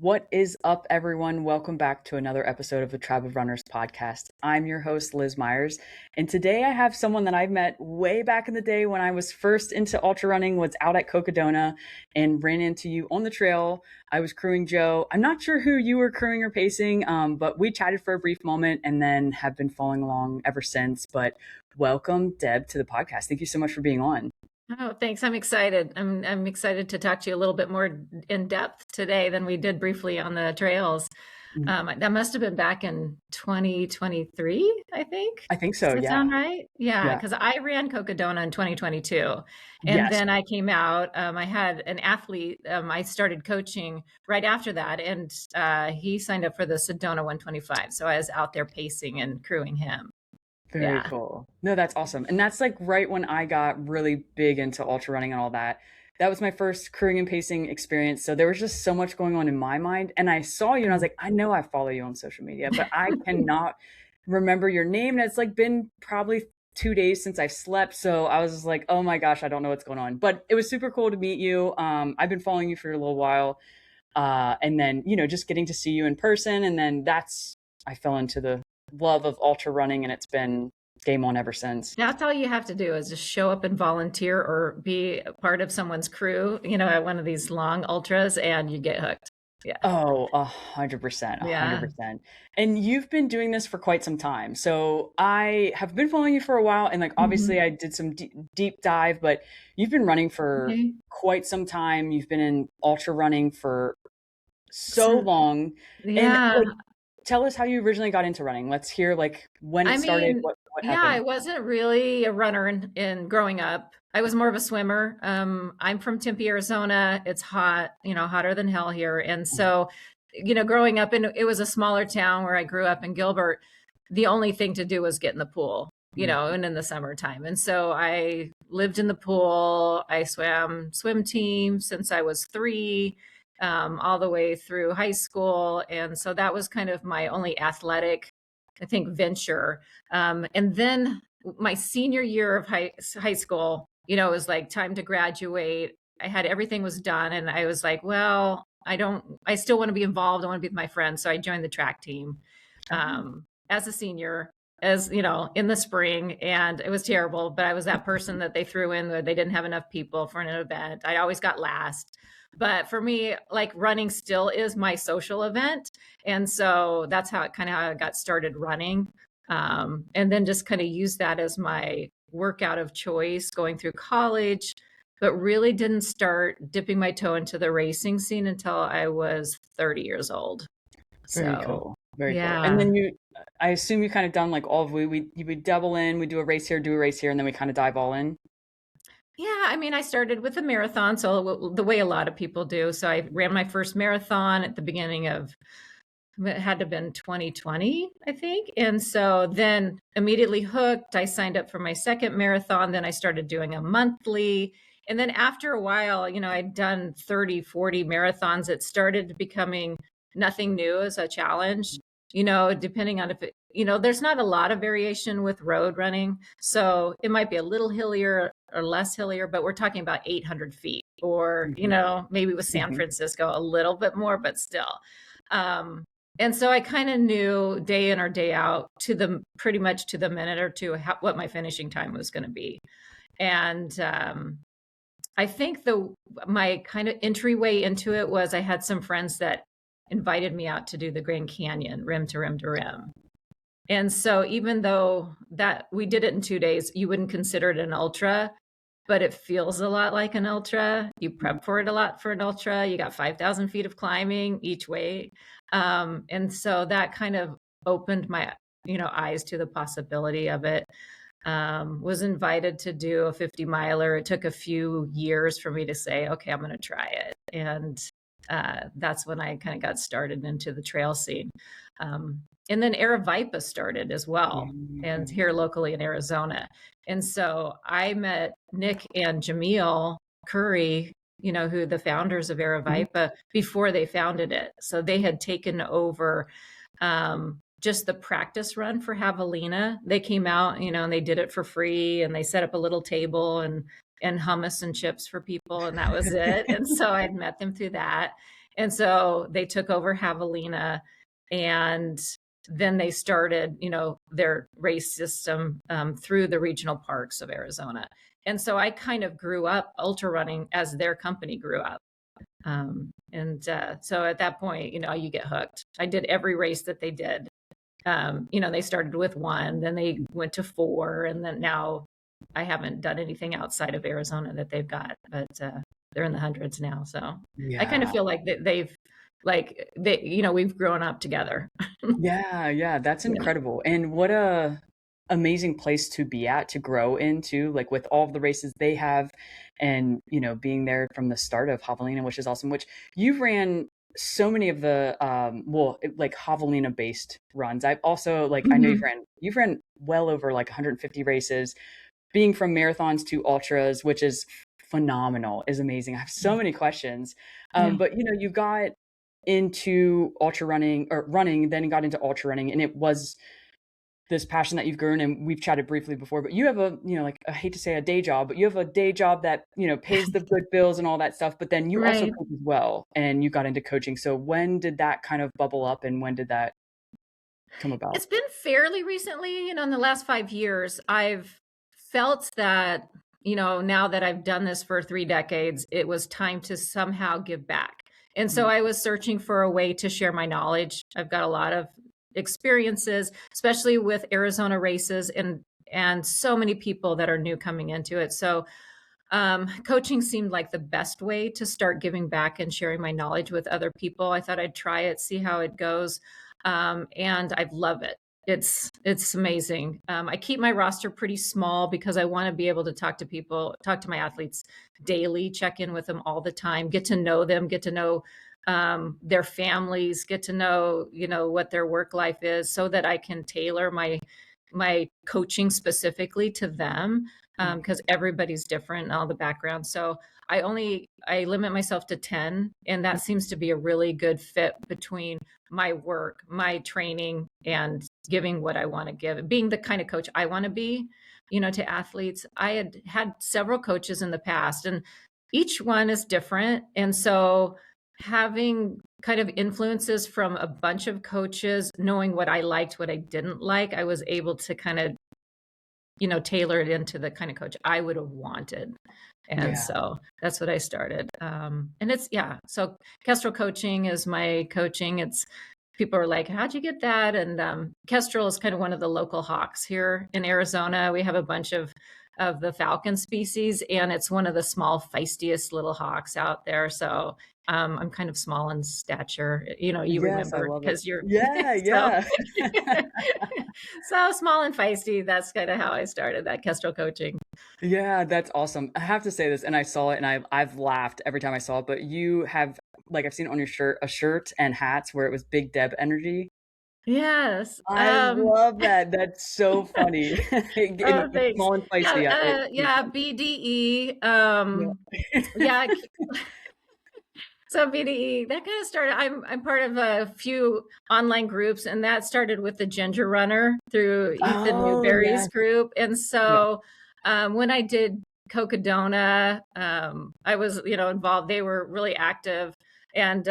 What is up, everyone? Welcome back to another episode of the Tribe of Runners podcast. I'm your host, Liz Myers, and today I have someone that I met way back in the day when I was first into ultra running, was out at Cocodona and ran into you on the trail. I was crewing Joe. I'm not sure who you were crewing or pacing, but we chatted for a brief moment and then have been following along ever since. But welcome, Deb, to the podcast. Thank you so much for being on. Oh, thanks. I'm excited. I'm excited to talk to you a little bit more in depth today than we did briefly on the trails. That must have been back in 2023, I think. I think Does so, that yeah. sound right? Yeah, Yeah. because I ran Cocodona in 2022. And Yes. then I came out. I had an athlete. I started coaching right after that. And he signed up for the Sedona 125. So I was out there pacing and crewing him. Very cool. No, that's awesome. And that's like right when I got really big into ultra running and all that. That was my first crewing and pacing experience. So there was just so much going on in my mind. And I saw you and I was like, I know I follow you on social media, but I cannot remember your name. And it's like been probably 2 days since I've slept. So I was just like, oh my gosh, I don't know what's going on. But it was super cool to meet you. I've been following you for a little while. And then, just getting to see you in person. And then I fell into the love of ultra running, and it's been game on ever since. That's all you have to do is just show up and volunteer or be a part of someone's crew, at one of these long ultras, and you get hooked. Yeah. Oh, 100%, 100%. And you've been doing this for quite some time. So I have been following you for a while, and obviously I did some deep dive, but you've been running for quite some time. You've been in ultra running for so long. Yeah. And tell us how you originally got into running. Let's hear when it started, what happened. Yeah, I wasn't really a runner in growing up. I was more of a swimmer. I'm from Tempe, Arizona. It's hot, hotter than hell here. And so, growing up it was a smaller town where I grew up in Gilbert. The only thing to do was get in the pool, and in the summertime. And so I lived in the pool. I swim team since I was 3. All the way through high school. And so that was kind of my only athletic, I think, venture. And then my senior year of high school, it was like time to graduate. I had everything was done. And I was like, well, I still want to be involved. I want to be with my friends. So I joined the track team as a senior, in the spring. And it was terrible. But I was that person that they threw in where they didn't have enough people for an event. I always got last. But for me, running still is my social event. And so that's how I got started running. And then just kind of used that as my workout of choice going through college, but really didn't start dipping my toe into the racing scene until I was 30 years old. Very cool. Very cool. And then I assume you kind of done all of we double in, we do a race here, and then we kind of dive all in. Yeah, I started with a marathon, so the way a lot of people do. So I ran my first marathon at the beginning of, it had to have been 2020, I think. And so then immediately hooked. I signed up for my second marathon. Then I started doing a monthly. And then after a while, I'd done 30, 40 marathons. It started becoming nothing new as a challenge, depending on if it, there's not a lot of variation with road running. So it might be a little hillier or less hillier, but we're talking about 800 feet or, maybe with San Francisco a little bit more, but still. And so I kind of knew day in or day out pretty much to the minute or two, what my finishing time was going to be. And I think my kind of entryway into it was I had some friends that invited me out to do the Grand Canyon, rim to rim to rim. And so even though that we did it in 2 days, you wouldn't consider it an ultra, but it feels a lot like an ultra. You prep for it a lot for an ultra. You got 5,000 feet of climbing each way. And so that kind of opened my, eyes to the possibility of it. Was invited to do a 50 miler. It took a few years for me to say, okay, I'm going to try it. And that's when I kind of got started into the trail scene. And then Aravaipa started as well, and here locally in Arizona. And so I met Nick and Jameel Curry, who the founders of Aravaipa, before they founded it. So they had taken over just the practice run for Javelina. They came out, and they did it for free, and they set up a little table and hummus and chips for people, and that was it. And so I'd met them through that. And so they took over Javelina, and then they started, their race system through the regional parks of Arizona. And so I kind of grew up ultra running as their company grew up. So at that point, you get hooked. I did every race that they did. They started with 1, then they went to 4, and then now I haven't done anything outside of Arizona that they've got, but they're in the hundreds now. So I kind of Yeah. feel like we've grown up together. Yeah, that's Yeah. incredible. And what a amazing place to be at, to grow into, like with all of the races they have, and being there from the start of Javelina, which is awesome. Which you ran so many of the like Javelina based runs. I've also, like, I know Mhm. you've ran well over like 150 races, being from marathons to ultras, which is phenomenal, is amazing. I have so many questions. Yeah. But you got into ultra running, or running, then you got into ultra running, and it was this passion that you've grown. And we've chatted briefly before, but you have a, like, I hate to say a day job, but you have a day job that, pays the good bills and all that stuff. But then you also Right. coach as well, and you got into coaching. So when did that kind of bubble up, and when did that come about? It's been fairly recently, in the last 5 years, I've felt that, now that I've done this for 3 decades, it was time to somehow give back. And so Mm, I was searching for a way to share my knowledge. I've got a lot of experiences, especially with Arizona races, and so many people that are new coming into it. So coaching seemed like the best way to start giving back and sharing my knowledge with other people. I thought I'd try it, see how it goes, and I love it. It's amazing. I keep my roster pretty small because I want to be able to talk to people, talk to my athletes daily, check in with them all the time, get to know them, get to know their families, get to know what their work life is, so that I can tailor my coaching specifically to them, mm, because everybody's different and all the background. So I limit myself to 10, and mm. that seems to be a really good fit between my work, my training, and giving what I want to give, being the kind of coach I want to be, to athletes. I had several coaches in the past, and each one is different. And so having kind of influences from a bunch of coaches, knowing what I liked, what I didn't like, I was able to kind of, tailor it into the kind of coach I would have wanted. And Yeah. so that's what I started. And yeah. So Kestrel coaching is my coaching. People are like, how'd you get that? And Kestrel is kind of one of the local hawks here in Arizona. We have a bunch of the falcon species, and it's one of the small, feistiest little hawks out there. So I'm kind of small in stature. You Yes, I remember love it. because you're Yeah, so yeah. so small and feisty. That's kind of how I started that Kestrel coaching. Yeah, that's awesome. I have to say this, and I saw it, and I've laughed every time I saw it. But you have, like, I've seen on your shirt, a shirt and hats where it was Big Deb energy. Yes. I love that. That's so funny. And Oh, thanks. small and Yeah, feisty. yeah, BDE. Yeah. Yeah, so BDE, that kind of started. I'm part of a few online groups, and that started with the Ginger Runner through Ethan Oh, Newberry's yes. group. And Yeah. so when I did Cocodona, I was, involved. They were really active, and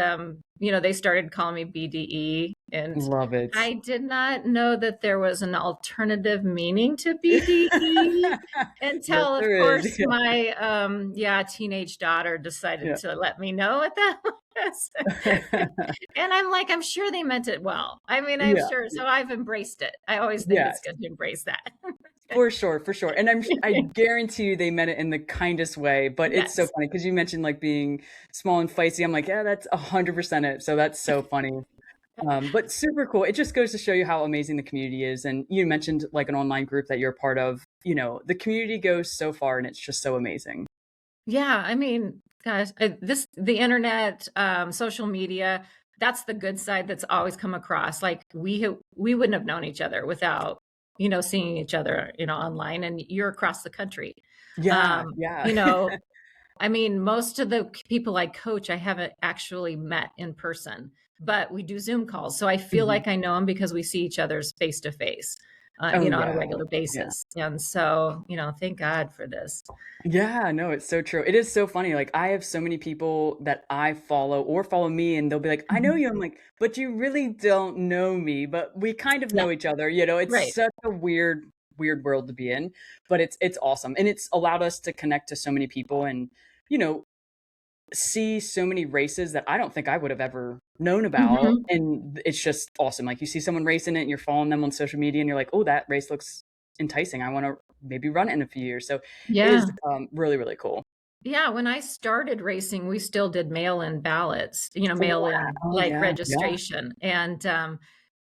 they started calling me BDE. And Love it. I did not know that there was an alternative meaning to BDE Yes, until, of there is. course, my teenage daughter decided Yeah. to let me know what that was. And I'm like, I'm sure they meant it well. I mean, I'm Yeah. sure. So I've embraced it. I always think it's Yes. good to embrace that. For sure, for sure. And I guarantee you they meant it in the kindest way. But it's so Yes. funny because you mentioned, like, being small and feisty. I'm like, yeah, that's 100% it. So that's so funny. But super cool. It just goes to show you how amazing the community is. And you mentioned, like, an online group that you're a part of. The community goes so far, and it's just so amazing. Yeah, I mean, gosh, the internet, social media, that's the good side that's always come across. Like we wouldn't have known each other without, seeing each other, online, and you're across the country. Yeah, Um, yeah. you know, I mean, most of the people I coach, I haven't actually met in person, but we do Zoom calls. So I feel Mhm. like I know them because we see each other's face to face. Oh on a yeah. regular Yeah. basis. And so, thank God for this. Yeah, no, it's so true. It is so funny. Like I have so many people that I follow or follow me and they'll be like, "I know Mhm. you." I'm like, "But you really don't know me, but we kind of Yeah, know each other." You know, it's right. such a weird world to be in, but it's awesome. And it's allowed us to connect to so many people and, you know, see so many races that I don't think I would have ever known about. Mhm. And it's just awesome. Like you see someone racing it and you're following them on social media and you're like, "Oh, that race looks enticing. I want to maybe run it in a few years." So it is Yeah. really, really cool. Yeah, when I started racing, we still did mail-in ballots, mail-in, Wow, like, yeah, yeah. registration, and,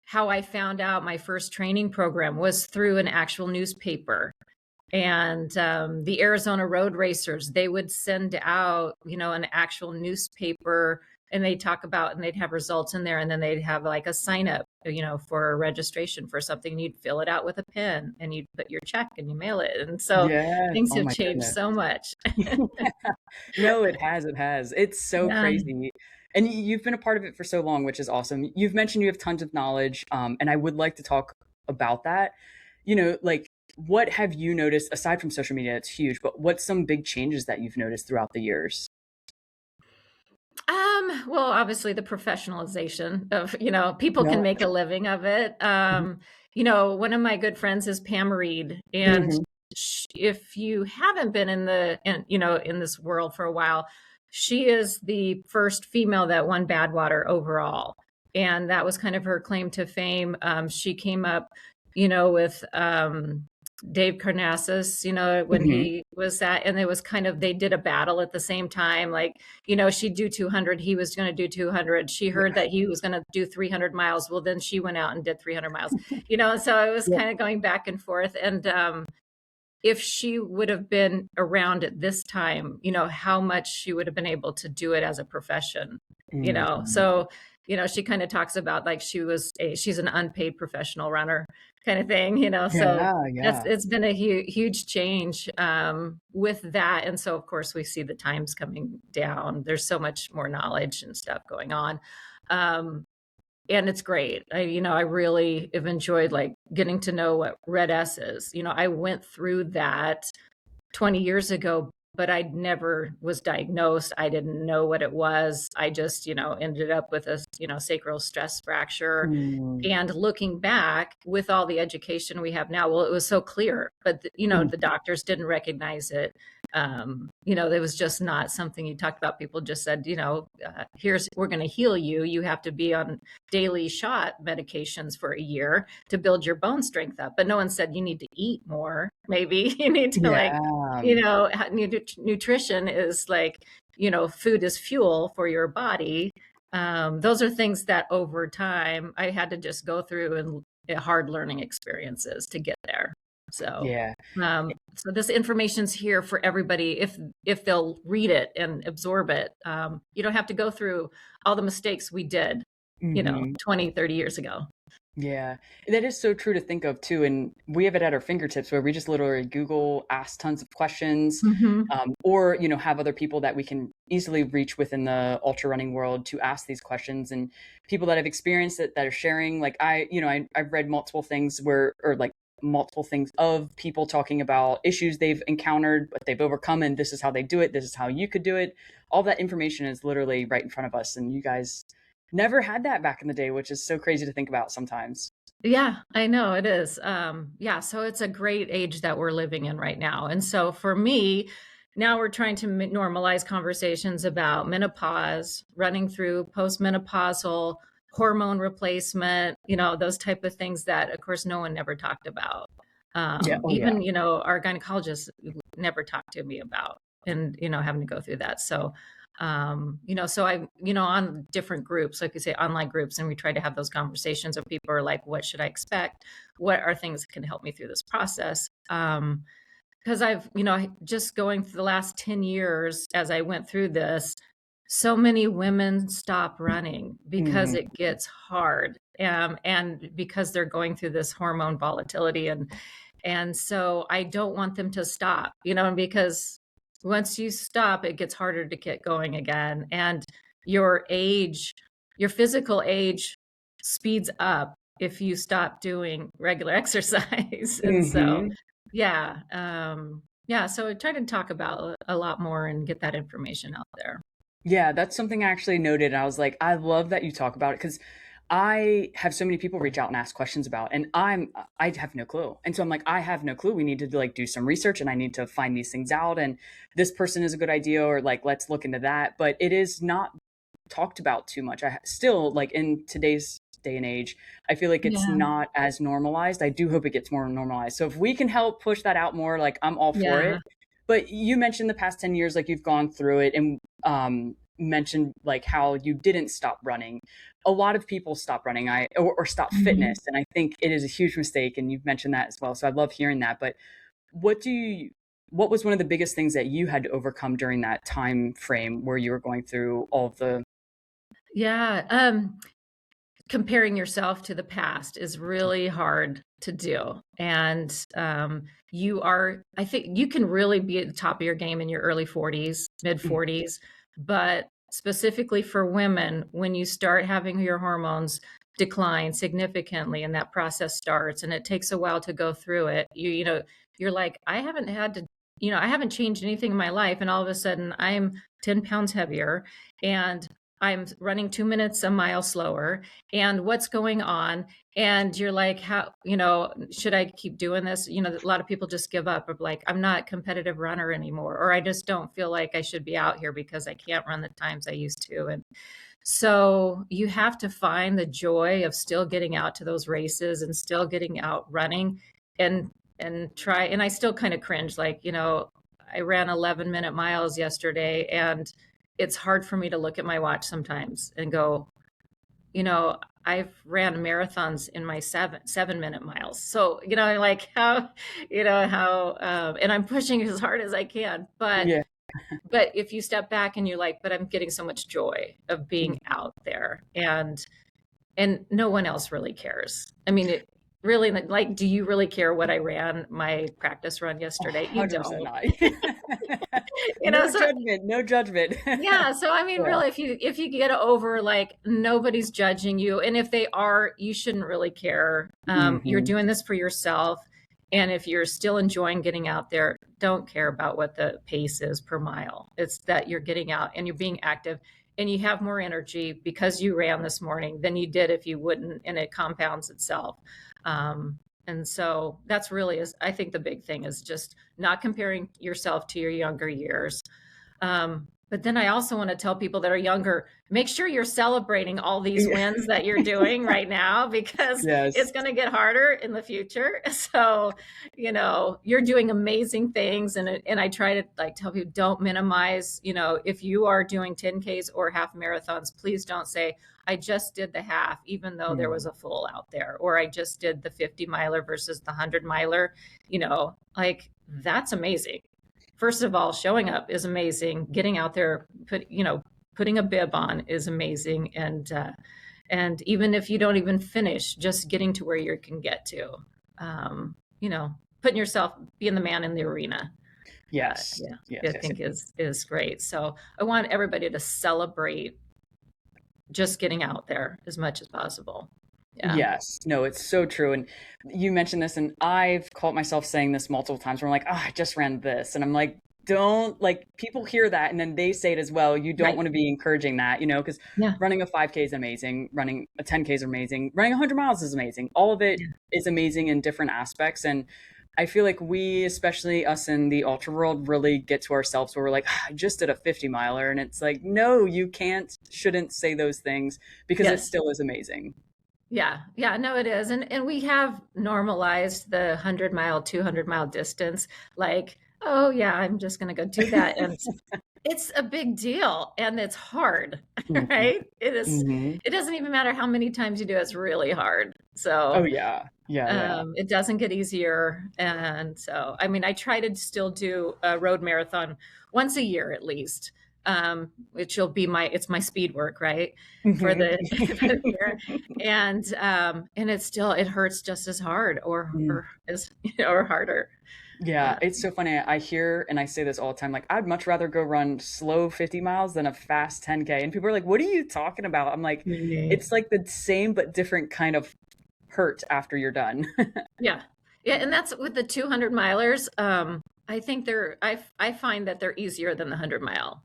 how I found out my first training program was through an actual newspaper, and, the Arizona road racers, they would send out, an actual newspaper, and they'd have results in there, and then they'd have, like, a sign up, for registration for something, and you'd fill it out with a pen, and you'd put your check, and you mail it, and so Yes, things oh have my changed goodness. so much. No, it has, it has. It's so Yeah. crazy, and you've been a part of it for so long, which is awesome. You've mentioned you have tons of knowledge, and I would like to talk about that. Like, what have you noticed aside from social media? It's huge, but what's some big changes that you've noticed throughout the years? Well, obviously the professionalization of, people Yeah. can make a living of it. Mhm. One of my good friends is Pam Reed, and Mhm. if you haven't been in this world for a while, she is the first female that won Badwater overall, and that was kind of her claim to fame. She came up, with Dave Carnassus, when Mhm. he was that, and it was kind of they did a battle at the same time, like she'd do 200, he was going to do 200. She heard Yeah. that he was going to do 300 miles. Well, then she went out and did 300 miles, so it was Yeah. kind of going back and forth. And if she would have been around at this time, how much she would have been able to do it as a profession, Mhm. so she kind of talks about like she's an unpaid professional runner kind of thing, so Yeah, yeah. it's been a huge change with that. And so of course we see the times coming down, there's so much more knowledge and stuff going on. um, and it's great. I really have enjoyed like getting to know what Red S is. I went through that 20 years ago, but I never was diagnosed. I didn't know what it was. I just, ended up with a, sacral stress fracture. Mm. And looking back with all the education we have now, well, it was so clear, but Mhm. the doctors didn't recognize it. It was just not something you talked about. People just said, we're going to heal you. You have to be on daily shot medications for a year to build your bone strength up. But no one said you need to eat more. Maybe you need to like, Yeah. nutrition is like, food is fuel for your body. Those are things that over time I had to just go through and hard learning experiences to get there. So, Yeah. so this information's here for everybody if they'll read it and absorb it. You don't have to go through all the mistakes we did, Mhm. 20, 30 years ago. Yeah, that is so true to think of too, and we have it at our fingertips where we just literally Google, ask tons of questions, Mhm. or have other people that we can easily reach within the ultra running world to ask these questions, and people that have experienced it that are sharing. Like I've read multiple things or like multiple things of people talking about issues they've encountered, but they've overcome, and this is how they do it. This is how you could do it. All that information is literally right in front of us, and you guys never had that back in the day, which is so crazy to think about sometimes. Yeah, I know it is. Yeah, so it's a great age that we're living in right now. And so for me, now we're trying to normalize conversations about menopause, running through postmenopausal hormone replacement, those type of things that, of course, no one ever talked about. Yeah, oh yeah. Even, our gynecologist never talked to me about and, having to go through that. So so I, on different groups, like you say, online groups, and we try to have those conversations of people are like, what should I expect? What are things that can help me through this process? Because I've, just going through the last 10 years as I went through this, so many women stop running because Mhm. it gets hard. And because they're going through this hormone volatility, and so I don't want them to stop, because once you stop, it gets harder to get going again. And your age, your physical age speeds up if you stop doing regular exercise. And so, Hmm. yeah, yeah. So I try to talk about a lot more and get that information out there. Yeah, that's something I actually noted. I was like, I love that you talk about it because I have so many people reach out and ask questions about, and I have no clue. And so I'm like, I have no clue. We need to like do some research, and I need to find these things out. And this person is a good idea, or like let's look into that. But it is not talked about too much. I still like in today's day and age, I feel like it's Yeah. not as normalized. I do hope it gets more normalized. So if we can help push that out more, like I'm all for Yeah. it. But you mentioned the past 10 years, like you've gone through it and mentioned like how you didn't stop running. A lot of people stop running or stop Mhm. fitness. And I think it is a huge mistake. And you've mentioned that as well. So I love hearing that. But what do you, what was one of the biggest things that you had to overcome during that time frame where you were going through all of the Yeah. Comparing yourself to the past is really hard to do. And I think you can really be at the top of your game in your early 40s, mid Mhm. 40s. But specifically for women, when you start having your hormones decline significantly and that process starts and it takes a while to go through it, you're like, I haven't had to, I haven't changed anything in my life. And all of a sudden I'm 10 pounds heavier and I'm running 2 minutes a mile slower and what's going on, and you're like, how, should I keep doing this? A lot of people just give up of like, I'm not a competitive runner anymore, or I just don't feel like I should be out here because I can't run the times I used to. And so you have to find the joy of still getting out to those races and still getting out running, and try. And I still kind of cringe, like, I ran 11-minute miles yesterday, and it's hard for me to look at my watch sometimes and go, you know, I've ran marathons in my 7-minute miles. So, like how, and I'm pushing as hard as I can. Yeah. But if you step back and you're like, but I'm getting so much joy of being out there, and no one else really cares. I mean, it really, like, do you really care what I ran my practice run yesterday? You 100% don't. not. No So judgment, no judgment. yeah, so I mean, Yeah. really, if you get over, like, nobody's judging you, and if they are, you shouldn't really care. You're Mhm. doing this for yourself, and if you're still enjoying getting out there, don't care about what the pace is per mile. It's that you're getting out and you're being active, and you have more energy because you ran this morning than you did if you wouldn't, and it compounds itself. And so that's really is, I think the big thing is just not comparing yourself to your younger years. But then I also want to tell people that are younger, make sure you're celebrating all these Yeah. wins that you're doing right now, because Yes. it's going to get harder in the future. So, you're doing amazing things. And I try to like tell people, don't minimize, if you are doing 10Ks or half marathons, please don't say, I just did the half, even though there was Mm. a full out there, or I just did the 50 miler versus the 100 miler, like that's amazing. First of all, showing up is amazing. Getting out there, putting a bib on is amazing, and even if you don't even finish, just getting to where you can get to, putting yourself, being the man in the arena, Yes. yeah, Yes, I yes, think yes. is great. So I want everybody to celebrate just getting out there as much as possible. Yeah. Yes. No, it's so true. And you mentioned this, and I've caught myself saying this multiple times where I'm like, oh, I just ran this. And I'm like, don't like people hear that and then they say it as well. You don't Right. want to be encouraging that, because Yeah. running a 5K is amazing, running a 10K is amazing, running 100 miles is amazing. All of it Yeah. is amazing in different aspects. And I feel like we, especially us in the ultra world, really get to ourselves where we're like, "Ah, I just did a 50 miler." And it's like, no, you shouldn't say those things because it Yes. still is amazing. Yeah, yeah, no, it is. And we have normalized the 100-mile, 200-mile distance. Like, oh yeah, I'm just gonna go do that. And it's a big deal and it's hard, Mhm. right? Mhm. It doesn't even matter how many times you do, it's really hard. Oh, So yeah. Yeah, yeah. it doesn't get easier. And so, I mean, I try to still do a road marathon once a year at least, which will be it's my speed work, right? For Mhm. for the year. And it's still, it hurts just as hard Mm. or harder. Yeah, Uh, it's so funny. I hear and I say this all the time, like, I'd much rather go run slow 50 miles than a fast 10K. And people are like, what are you talking about? I'm like, Mhm. it's like the same but different kind of hurt after you're done. Yeah. Yeah, and that's with the 200 milers. I think I find that they're easier than the 100 mile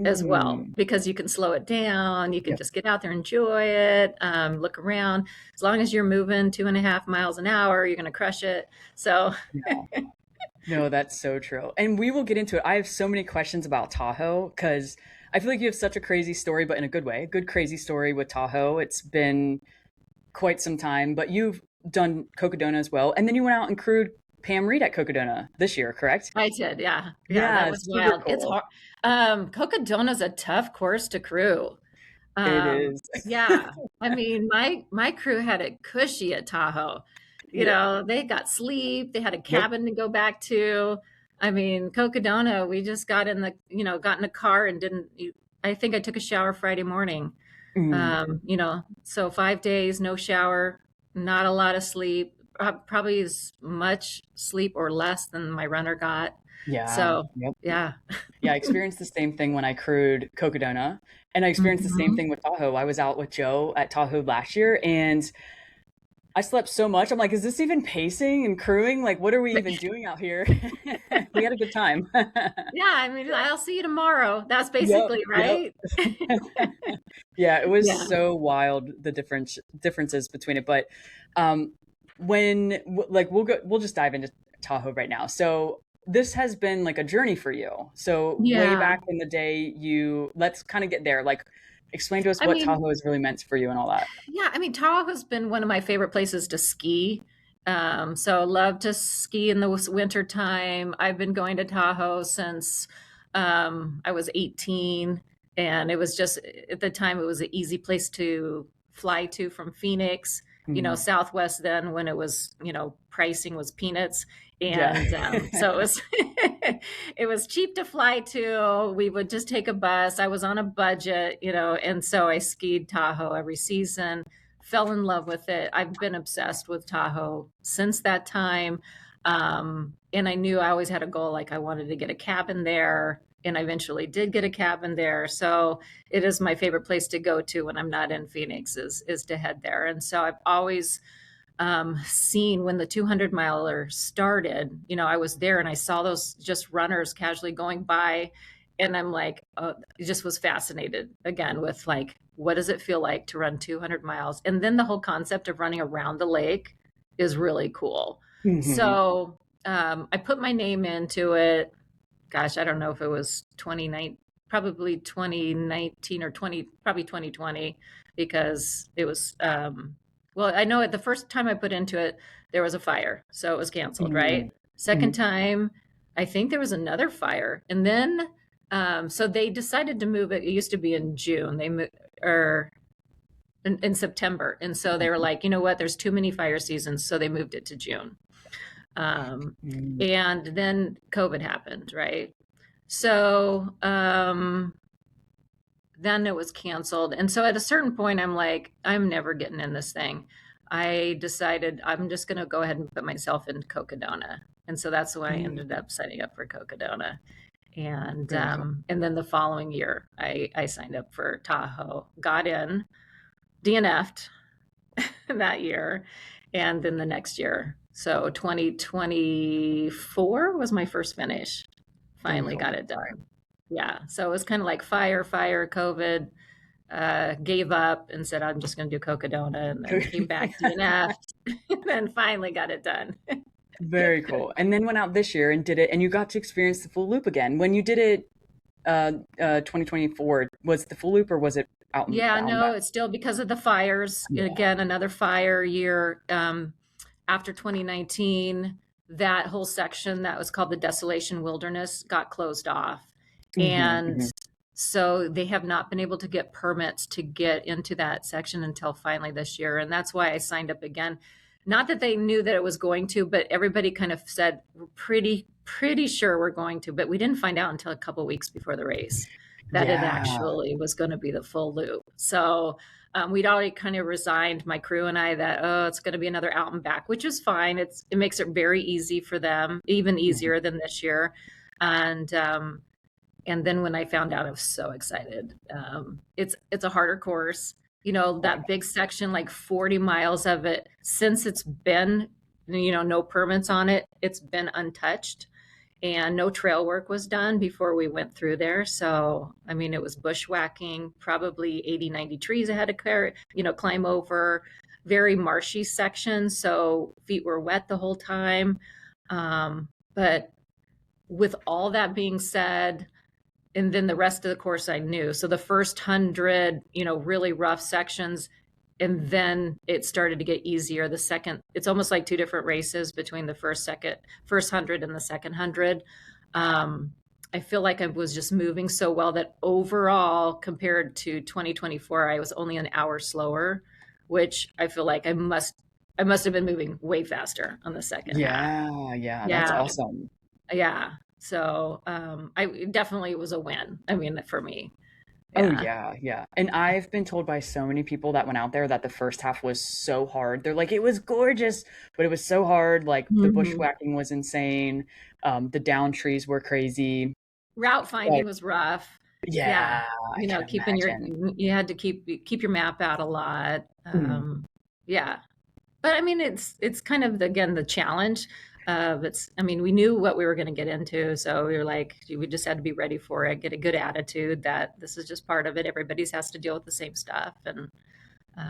as well, Mm. because you can slow it down, you can Yep. just get out there, enjoy it, look around. As long as you're moving 2.5 miles an hour, you're going to crush it. So, No, no, that's so true. And we will get into it. I have so many questions about Tahoe because I feel like you have such a crazy story, but in a good way, a good crazy story with Tahoe. It's been quite some time, but you've done Cocodona as well. And then you went out and crewed Pam Reed at Cocodona this year, correct? I did, yeah. Yeah, that Yeah, was super wild. It's cool. hard. Cocodona's a tough course to crew. It is. Yeah. I mean, my crew had it cushy at Tahoe. You Yeah. know, they got sleep, they had a Yep. cabin to go back to. I mean, Cocodona, we just got in a car and I think I took a shower Friday morning. Mm. So 5 days, no shower, not a lot of sleep, probably as much sleep or less than my runner got. Yeah. So, Yep. yeah. Yeah, I experienced the same thing when I crewed Cocodona, and I experienced the same Mhm. thing with Tahoe. I was out with Joe at Tahoe last year, and I slept so much. I'm like, is this even pacing and crewing? Like, what are we even doing out here? We had a good time. Yeah, I mean, I'll see you tomorrow. That's Yep, basically yep. right. Yeah, it was Yeah. so wild the differences between it. But um, like we'll just dive into Tahoe right now. So this has been like a journey for you. So way Yeah. back in the day, let's kind of get there. Like, explain to us I what mean, Tahoe has really meant for you and all that. yeah, I mean, Tahoe has been one of my favorite places to ski. So love to ski in the winter time. I've been going to Tahoe since I was 18, and it was just at the time it was an easy place to fly to from Phoenix. Mhm. Southwest then when it was pricing was peanuts, Yeah. and so it was it was cheap to fly to. We would just take a bus. I was on a budget, and so I skied Tahoe every season, fell in love with it. I've been obsessed with Tahoe since that time. And I knew I always had a goal, like I wanted to get a cabin there. And I eventually did get a cabin there. So it is my favorite place to go to when I'm not in Phoenix is to head there. And so I've always seen when the 200 miler started. I was there and I saw those just runners casually going by, and I'm like, oh, I just was fascinated again with like, what does it feel like to run 200 miles? And then the whole concept of running around the lake is really cool. Mhm. So I put my name into it. Gosh, I don't know if it was 2019, probably 2019 or 20, probably 2020, because it was, well, I know the first time I put into it, there was a fire. So it was canceled, right? Mhm. Second Mhm. time, I think there was another fire. And then, so they decided to move it. It used to be in June. They moved, or in September. And so they were like, you know what? There's too many fire seasons. So they moved it to June. Mhm. And then COVID happened, right? So then it was canceled. And so at a certain point, I'm like, I'm never getting in this thing. I decided I'm just going to go ahead and put myself in Cocodona. And so that's why I Mhm. ended up signing up for Cocodona. Very cool. And then the following year, I signed up for Tahoe, got in, DNF'd that year, and then the next year. So 2024 was my first finish. Very Finally got cool. it done. Yeah. So it was kind of like fire, COVID, gave up and said, I'm just going to do Cocodona, and then came back DNF, and then finally got it done. Very cool. And then went out this year and did it, and you got to experience the full loop again. When you did it, 2024, was it the full loop or was it Yeah, out and no, back? it's still because of the fires. Yeah. Again, another fire year. After 2019, that whole section that was called the Desolation Wilderness got closed off. Mhm. And Mhm. so they have not been able to get permits to get into that section until finally this year. And that's why I signed up again. Not that they knew that it was going to, but everybody kind of said, we're pretty sure we're going to, but we didn't find out until a couple weeks before the race that it Yeah. actually was going to be the full loop. So we'd already kind of resigned, my crew and I, that it's going to be another out and back, which is fine. It makes it very easy for them, even Mhm. easier than this year. And and then when I found out, I was so excited. It's a harder course. that big section, like 40 miles of it, since it's been, no permits on it, it's been untouched and no trail work was done before we went through there. So, I mean, it was bushwhacking, probably 80, 90 trees I had to climb over, very marshy section. So feet were wet the whole time. But with all that being said, and then the rest of the course I knew. So the first 100, really rough sections, and then it started to get easier. The second, it's almost like two different races between the first 100 and the second 100. I feel like I was just moving so well that overall, compared to 2024, I was only an hour slower, which I feel like I must have been moving way faster on the second half. Yeah, that's Yeah, awesome. yeah. So I definitely was a win. I mean, for me, Oh yeah. yeah. And I've been told by so many people that went out there that the first half was so hard. They're like, it was gorgeous, but it was so hard. Like the Mhm. bushwhacking was insane. The down trees were crazy. Route But finding was rough. Yeah, yeah, I can keeping imagine. you had to keep your map out a lot. Mhm. Yeah, but I mean, it's kind of again the challenge. It's I mean, we knew what we were going to get into, so we were like, we just had to be ready for it. Get a good attitude that this is just part of it. Everybody's has to deal with the same stuff, and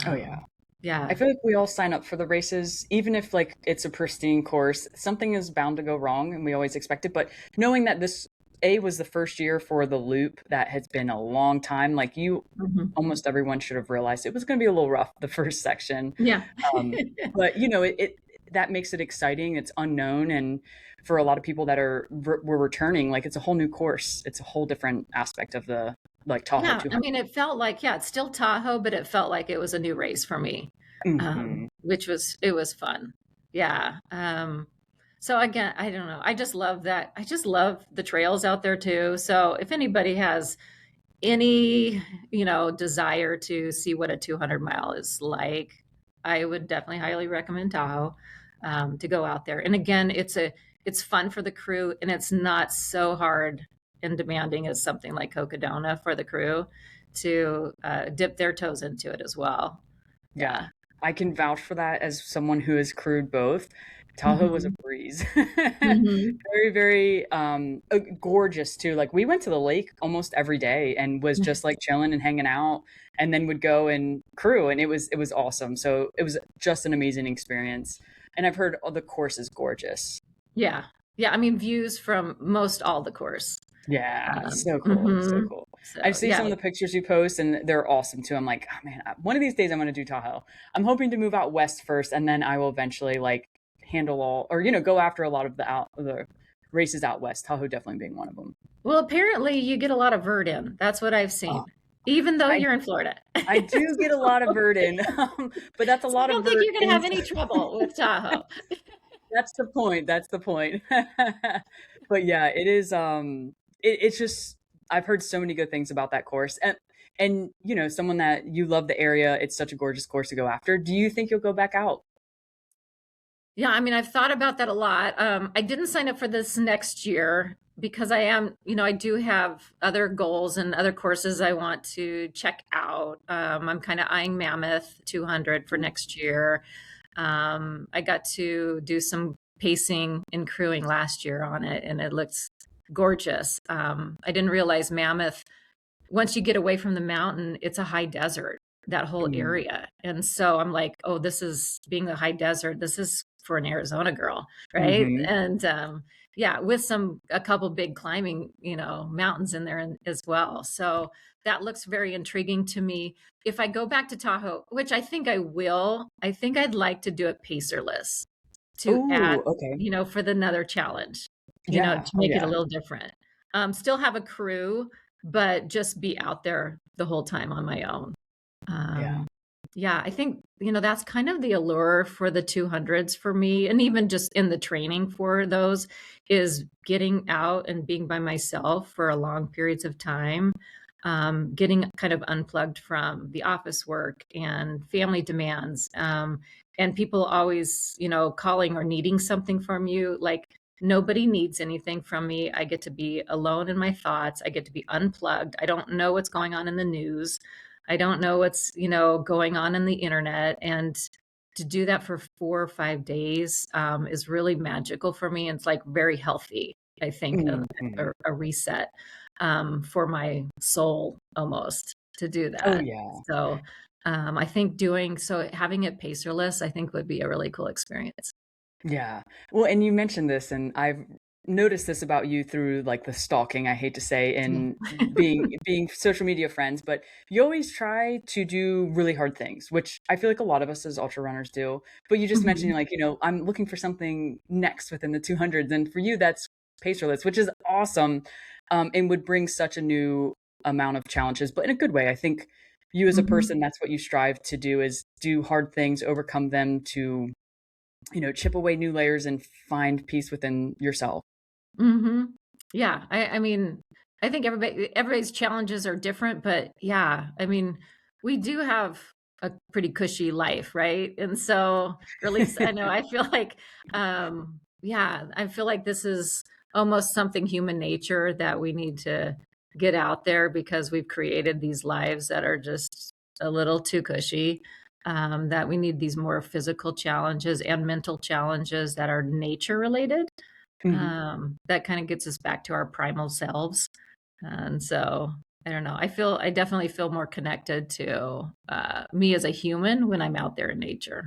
Oh yeah. um, yeah, I feel like we all sign up for the races, even if like it's a pristine course, something is bound to go wrong and we always expect it. But knowing that this A was the first year for the loop that has been a long time, like you hmm almost everyone should have realized it was going to be a little rough the first section. yeah, But it that makes it exciting. It's unknown, and for a lot of people that were returning, like it's a whole new course. It's a whole different aspect of the like Tahoe yeah. I 200. mean, it felt like it's still Tahoe, but it felt like it was a new race for me, Hmm. which was it was fun. Yeah. So again, I don't know. I just love that. I just love the trails out there too. So if anybody has any, desire to see what a 200-mile is like, I would definitely highly recommend Tahoe to go out there. And again, it's fun for the crew, and it's not so hard and demanding as something like Cocodona for the crew to dip their toes into it as well. Yeah, Yeah. I can vouch for that as someone who has crewed both. Tahoe was a hmm breeze. hmm Very, very gorgeous too. Like we went to the lake almost every day and was just like chilling and hanging out and then would go and crew and it was awesome. So it was just an amazing experience. And I've heard the course is gorgeous. Yeah. Yeah. I mean, views from most all the course. Yeah, so cool, so hmm cool. I So see yeah, some of the pictures you post, and they're awesome too. I'm like, oh man, one of these days I'm gonna do Tahoe. I'm hoping to move out west first, and then I will eventually like handle all, or go after a lot of the races out west. Tahoe definitely being one of them. well, apparently you get a lot of vert in. That's what I've Oh, seen, even though I you're in Florida. I do get a lot of vert in, but that's a So I lot of don't think vert you're going to in. have any trouble with Tahoe. That's the point. That's the point. But yeah, it is. It's just I've heard so many good things about that course, and someone that you love the area. It's such a gorgeous course to go after. Do you think you'll go back out? Yeah, I mean, I've thought about that a lot. I didn't sign up for this next year because I do have other goals and other courses I want to check out. I'm kind of eyeing Mammoth 200 for next year. I got to do some pacing and crewing last year on it, and it looks gorgeous. I didn't realize Mammoth, once you get away from the mountain, it's a high desert, that whole Mm. area. And so I'm like, oh, this is being a high desert. This is for an Arizona girl, right? Hmm. And yeah, with a couple big climbing, mountains in there as well. So that looks very intriguing to me. If I go back to Tahoe, which I think I will, I think I'd like to do it pacerless to add, Oh, okay. for the another challenge, Yeah. to Oh, make it a yeah. little different. Still have a crew, but just be out there the whole time on my own. Yeah. Um, yeah, I think, that's kind of the allure for the 200s for me. And even just in the training for those is getting out and being by myself for a long periods of time, getting kind of unplugged from the office work and family demands. And people always, calling or needing something from you. Like, nobody needs anything from me. I get to be alone in my thoughts. I get to be unplugged. I don't know what's going on in the news. I don't know what's, going on in the internet. And to do that for 4 or 5 days is really magical for me. And it's like very healthy, I think, Mhm. a reset for my soul almost to do Oh, that. yeah. So I think doing so, having it pacerless, I think would be a really cool experience. Yeah. Well, and you mentioned this, and I've noticed this about you through like the stalking, I hate to say, Yeah. and being social media friends, but you always try to do really hard things, which I feel like a lot of us as ultra runners do. But you just mentioned Mhm. like, I'm looking for something next within the 200s, and for you that's pacerless, which is awesome, and would bring such a new amount of challenges, but in a good way. I think you as a Mhm. person, that's what you strive to do is do hard things, overcome them to chip away new layers and find peace within yourself. Mhm. Yeah, I mean, I think everybody's challenges are different, but yeah, I mean, we do have a pretty cushy life, right? And so, or at least I know I feel like, yeah, I feel like this is almost something human nature that we need to get out there because we've created these lives that are just a little too cushy. That we need these more physical challenges and mental challenges that are nature related Mhm. that kind of gets us back to our primal selves. And so I don't know. I definitely feel more connected to me as a human when I'm out there in nature.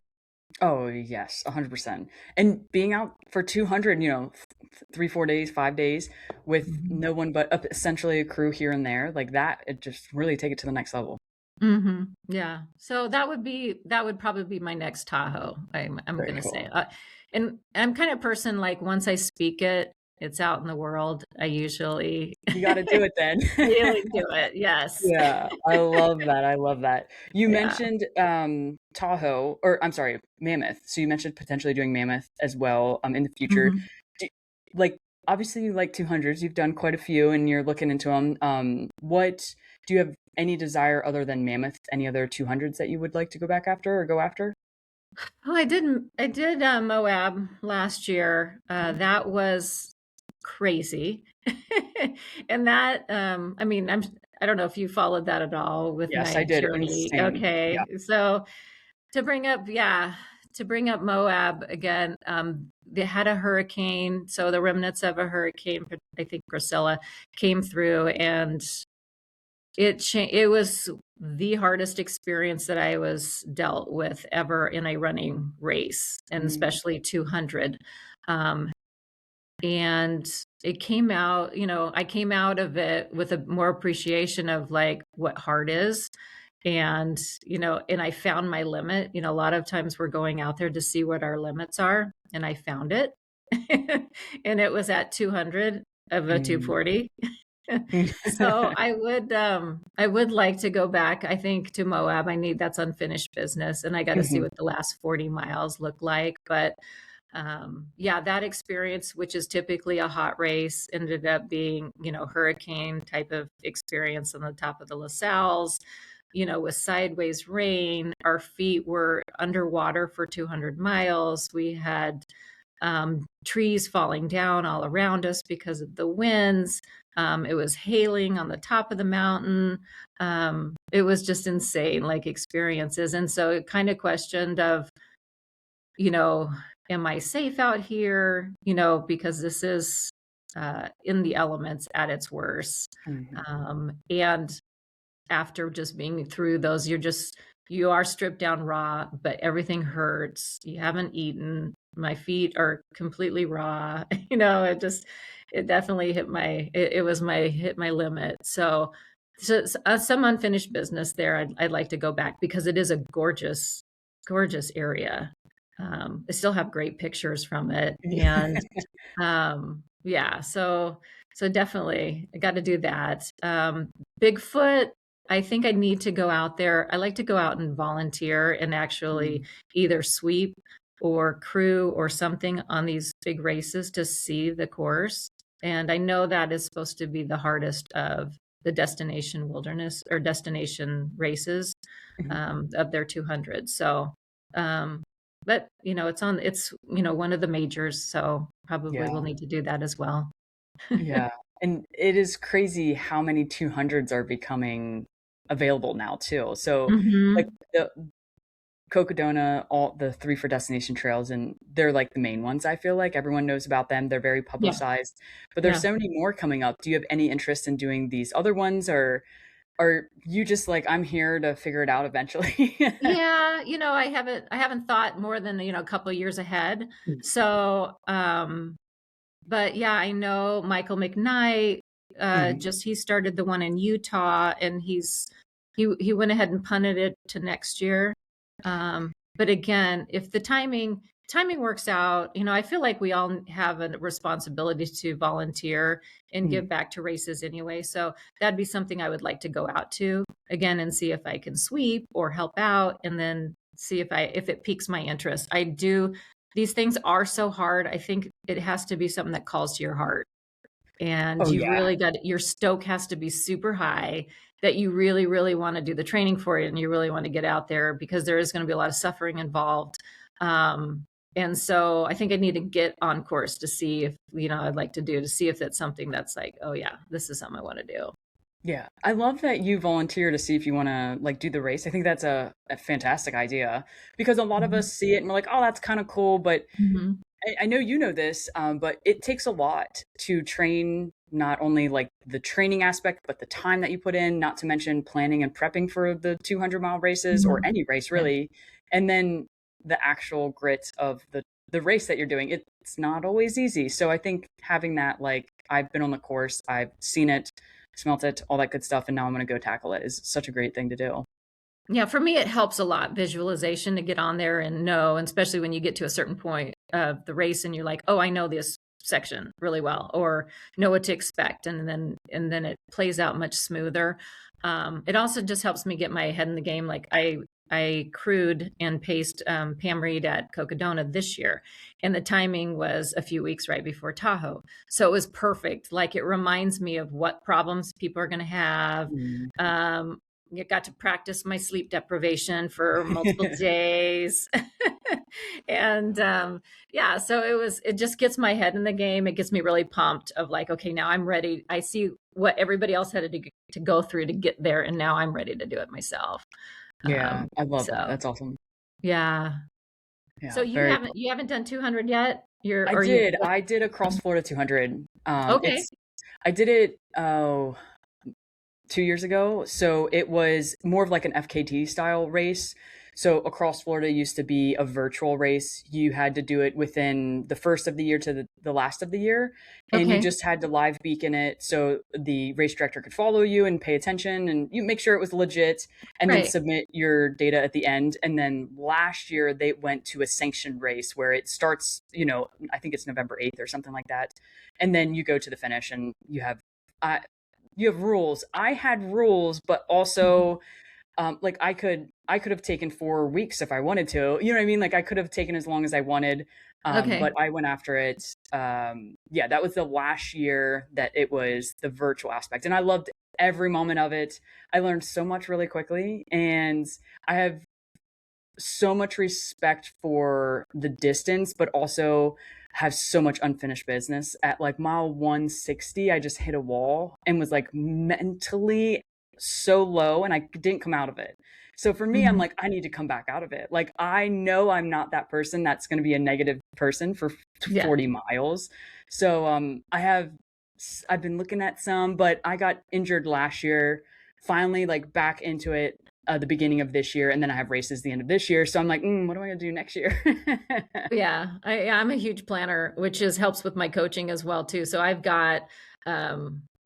Oh, yes, 100%. And being out for 200, 3, 4 days, 5 days with Mhm. no one but essentially a crew here and there, like that, it just really take it to the next level. Mhm. Yeah. So that would probably be my next Tahoe. I'm Very gonna say, cool. and I'm kind of person like once I speak it, it's out in the world. I usually You gotta do it then. really do it. Yes. Yeah, I love that, I love that. You Yeah. mentioned, Tahoe or I'm sorry, Mammoth. So you mentioned potentially doing Mammoth as well, in the future. Mhm. Do like, obviously, you like 200s, you've done quite a few and you're looking into them. What do you have any desire other than Mammoth, any other 200s that you would like to go back after or go after? Oh, I did, Moab last year. That was crazy. And that, I mean, I don't know if you followed that at all with Yes, I my did, journey. insane. Yeah. Okay. So to bring up, yeah, to bring up Moab again, they had a hurricane. So the remnants of a hurricane, I think Priscilla, came through and it was the hardest experience that I was dealt with ever in a running race, and Mm, especially 200. Um, and it came out, I came out of it with a more appreciation of like what hard is. And, and I found my limit. A lot of times we're going out there to see what our limits are, and I found it. And it was at 200 of a mm. 240. So I would like to go back, I think, to Moab. I need that's unfinished business and I got to see Mhm, what the last 40 miles look like. But yeah, that experience, which is typically a hot race, ended up being, hurricane type of experience on the top of the LaSalle's, with sideways rain. Our feet were underwater for 200 miles. We had trees falling down all around us because of the winds. It was hailing on the top of the mountain. It was just insane, like experiences. And so it kind of questioned of, you know, am I safe out here? Because this is in the elements at its worst. mhm. And after just being through those, you are stripped down raw, but everything hurts. You haven't eaten. My feet are completely raw. It definitely it was hit my limit. So some unfinished business there. I'd like to go back because it is a gorgeous, gorgeous area. I still have great pictures from it. And yeah, so definitely I got to do that. Bigfoot, I think I need to go out there. I like to go out and volunteer and actually Mm, either sweep or crew or something on these big races to see the course. And I know that is supposed to be the hardest of the destination wilderness or destination races mhm. of their 200. So, um, but it's one of the majors. So probably we'll Yeah. need to do that as well. Yeah, and it is crazy how many 200s are becoming available now too. So like Hmm. the Cocodona, all the three for destination trails, and they're like the main ones. I feel like everyone knows about them. They're very Yeah. publicized, but there's Yeah. so many more coming up. Do you have any interest in doing these other ones, or are you just like, I'm here to figure it out eventually? Yeah, I haven't thought more than, a couple of years ahead. So, but yeah, I know Michael McKnight, Mhm. just he started the one in Utah, and he went ahead and punted it to next year. But again, if the timing works out, I feel like we all have a responsibility to volunteer and Mhm. give back to races anyway. So that'd be something I would like to go out to again and see if I can sweep or help out, and then see if it piques my interest. I do. These things are so hard. I think it has to be something that calls to your heart. And Oh you've yeah. really got your stoke has to be super high, that you really, really want to do the training for it, and you really want to get out there, because there is going to be a lot of suffering involved. Um, and so I think I need to get on course to see if, I'd like to see if that's something that's like, oh yeah, this is something I want to do. Yeah. I love that you volunteer to see if you want to like do the race. I think that's a fantastic idea because a lot of Mhm. us see it and we're like, oh, that's kind of cool. But Mhm. I know you know this, but it takes a lot to train not only like the training aspect, but the time that you put in, not to mention planning and prepping for the 200-mile races or Mhm. any race Yeah. really. And then the actual grit of the race that you're doing. It's not always easy. So I think having that, like, I've been on the course, I've seen it, smelt it, all that good stuff, and now I'm going to go tackle it is such a great thing to do. Yeah, for me, it helps a lot, visualization, to get on there and know, and especially when you get to a certain point of the race and you're like, "Oh, I know this section really well," or know what to expect, and then it plays out much smoother. It also just helps me get my head in the game. Like I crewed and paced Pam Reed at Cocodona this year, and the timing was a few weeks right before Tahoe, so it was perfect. Like, it reminds me of what problems people are going to have. Mm. Um, I got to practice my sleep deprivation for multiple days. And yeah, so it just gets my head in the game. It gets me really pumped of like, okay, now I'm ready. I see what everybody else had to go through to get there, and now I'm ready to do it myself. Yeah, I love that. So That's awesome. yeah. So Yeah, you very haven't you haven't done 200 yet? You're I or you did. I did a Cross Florida 200. Okay. It's I did it 2 years ago. So it was more of like an FKT style race. So across Florida used to be a virtual race. You had to do it within the first of the year to the last of the year. And you Okay. just had to live beacon it so the race director could follow you and pay attention and you make sure it was legit and then Right. submit your data at the end. And then last year they went to a sanctioned race where it starts, I think it's November 8th or something like that. And then you go to the finish and uh, you have rules. I had rules, but Mhm. also like I could have taken 4 weeks if I wanted to. You know what I mean? Like I could have taken as long as I wanted. But Okay. I went after it. Yeah, that was the last year that it was the virtual aspect, and I loved every moment of it. I learned so much really quickly, and I have so much respect for the distance, but also have so much unfinished business. At like mile 160, I just hit a wall and was like mentally so low and I didn't come out of it. So for me, I'm Mhm. like, I need to come back out of it. Like, I know I'm not that person that's going to be a negative person for Yeah. 40 miles. So I've been looking at some, but I got injured last year, finally, like back into it the beginning of this year, and then I have races the end of this year. So I'm like, what am I gonna do next year? Yeah, I'm a huge planner, which is helps with my coaching as well too. So I've got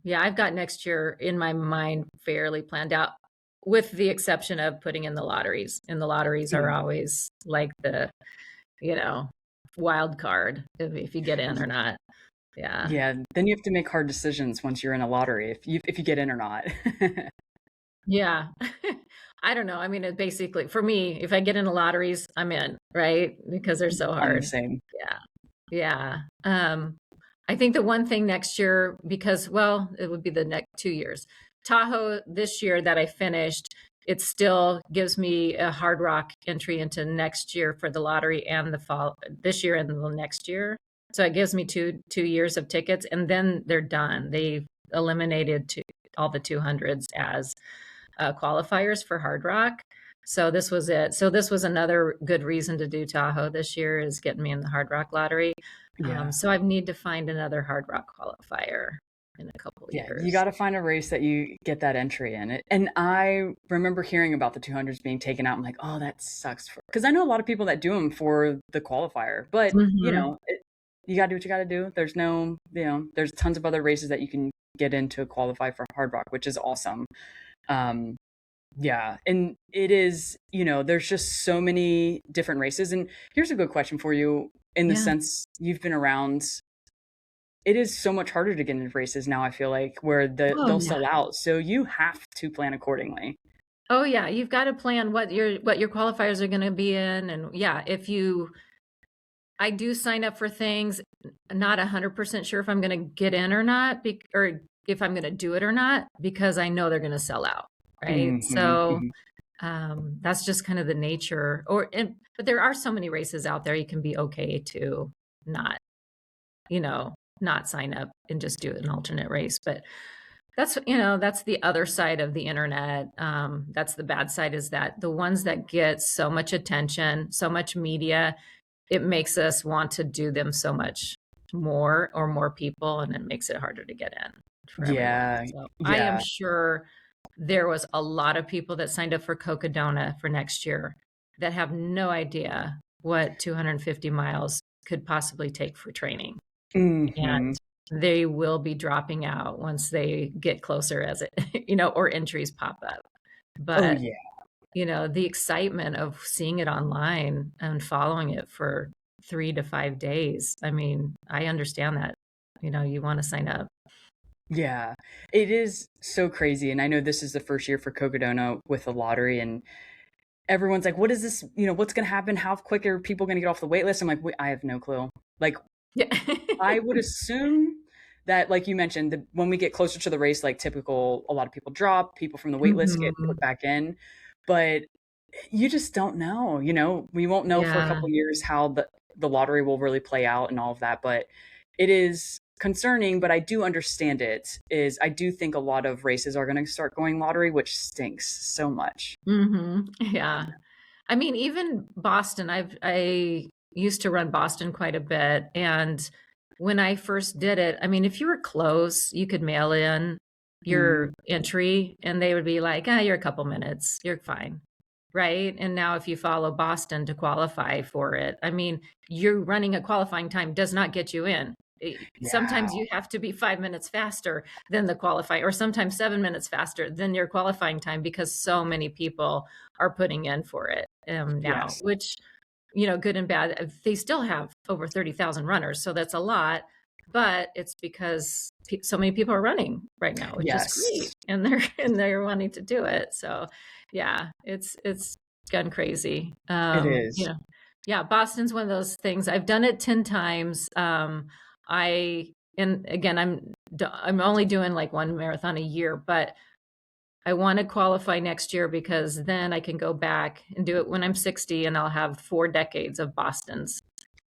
next year in my mind fairly planned out, with the exception of putting in the lotteries. And the lotteries are Mhm. always like the, you know, wild card if you get in or not. Yeah. Yeah, then you have to make hard decisions once you're in a lottery if you get in or not. Yeah. I don't know. I mean, it basically, for me, if I get into lotteries, I'm in, right? Because they're so I'm the hard. same. Yeah. Yeah. I think the one thing next year, because, well, it would be the next 2 years. Tahoe this year that I finished, it still gives me a Hard Rock entry into next year for the lottery, and the fall this year and the next year. So it gives me two years of tickets, and then they're done. They've eliminated all the 200s as qualifiers for Hard Rock. So this was it. So this was another good reason to do Tahoe this year, is getting me in the Hard Rock lottery. Yeah. So I need to find another Hard Rock qualifier in a couple of Yeah, you years. got to find a race that you get that entry in. And I remember hearing about the 200s being taken out. I'm like, oh, that sucks. Because I know a lot of people that do them for the qualifier, but Hmm. you got to do what you got to do. There's no, there's tons of other races that you can get into qualify for Hard Rock, which is awesome. Um, yeah, and it is, there's just so many different races. And here's a good question for you in the Yeah. sense you've been around. It is so much harder to get into races now, I feel like, where Oh they'll yeah. sell out. So you have to plan accordingly. Oh yeah. You've got to plan what your qualifiers are going to be in, and yeah, I do sign up for things, not 100% sure if I'm going to get in or not, or if I'm going to do it or not, because I know they're going to sell out, right? Hmm. So Hmm. that's just kind of the nature. But there are so many races out there. You can be okay to not, you know, not sign up and just do an alternate race. But that's the other side of the internet. That's the bad side, is that the ones that get so much attention, so much media, it makes us want to do them so much more, or more people, and it makes it harder to get in for everyone. Yeah, So I am yeah. sure there was a lot of people that signed up for Cocodona for next year that have no idea what 250 miles could possibly take for training. Hmm. And they will be dropping out once they get closer, as it, or entries pop up. Oh, But yeah. the excitement of seeing it online and following it for 3 to 5 days. I mean, I understand that, you want to sign up. Yeah. It is so crazy. And I know this is the first year for Cocodona with the lottery, and everyone's like, what is this? What's going to happen? How quick are people going to get off the wait list? I'm like, wait, I have no clue. Like, Yeah. I would assume that, like you mentioned, when we get closer to the race, like typical, a lot of people drop, people from the wait list get Mhm. put back in. But you just don't know, we won't know for a Yeah. couple of years how the lottery will really play out and all of that. But it is concerning, but I do understand it. Is I do think a lot of races are going to start going lottery, which stinks so much. Yeah. I mean, even Boston, I used to run Boston quite a bit. And when I first did it, I mean, if you were close, you could mail in Mm, your entry and they would be like, ah, you're a couple minutes, you're fine. Right. And now if you follow Boston to qualify for it, I mean, you're running a qualifying time does not get you in. yeah. Sometimes you have to be 5 minutes faster than the qualifying, or sometimes 7 minutes faster than your qualifying time, because so many people are putting in for it now, Yes. which, good and bad. They still have over 30,000 runners. So that's a lot, but it's because so many people are running right now, which is great. Yes. And they're, and they're wanting to do it. So yeah, it's gone crazy. It is. Yeah, Boston's one of those things. I've done it 10 times. And again, I'm only doing like one marathon a year, but I want to qualify next year, because then I can go back and do it when I'm 60, and I'll have 4 decades of Boston's